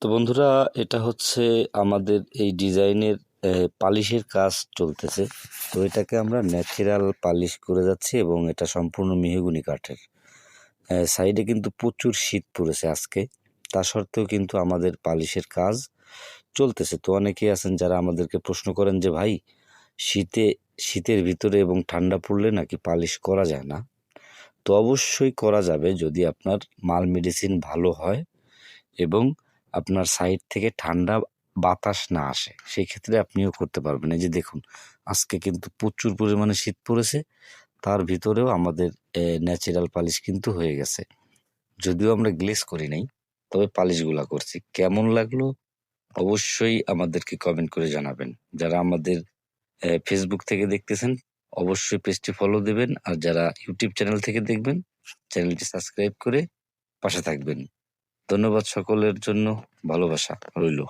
তো বন্ধুরা, এটা হচ্ছে আমাদের এই ডিজাইনের পালিশের কাজ চলতেছে। তো এটাকে আমরা ন্যাচারাল পালিশ করে যাচ্ছি এবং এটা সম্পূর্ণ মেহগনি কাঠের। সাইডে কিন্তু প্রচুর শীত পড়েছে আজকে, তা সত্ত্বেও কিন্তু আমাদের পালিশের কাজ চলতেছে। তো অনেকেই আছেন যারা আমাদেরকে প্রশ্ন করেন যে ভাই, শীতের ভিতরে এবং ঠান্ডা পড়লে নাকি পালিশ করা যায় না? তো অবশ্যই করা যাবে যদি আপনার মাল মেডিসিন ভালো হয় এবং আপনার সাইড থেকে ঠান্ডা বাতাস না আসে, সেই ক্ষেত্রে আপনিও করতে পারবেন। এই যে দেখুন, আজকে কিন্তু প্রচুর পরিমাণে শীত পড়েছে, তার ভিতরেও আমাদের ন্যাচারাল পালিশ কিন্তু হয়ে গেছে। যদিও আমরা গ্লেজ করি নাই, তবে পালিশগুলা করছি। কেমন লাগলো অবশ্যই আমাদেরকে কমেন্ট করে জানাবেন। যারা আমাদের ফেসবুক থেকে দেখতেছেন অবশ্যই পেজটি ফলো দেবেন, আর যারা ইউটিউব চ্যানেল থেকে দেখবেন চ্যানেলটি সাবস্ক্রাইব করে পাশে থাকবেন। ধন্যবাদ সকলের জন্য, ভালোবাসা রইল।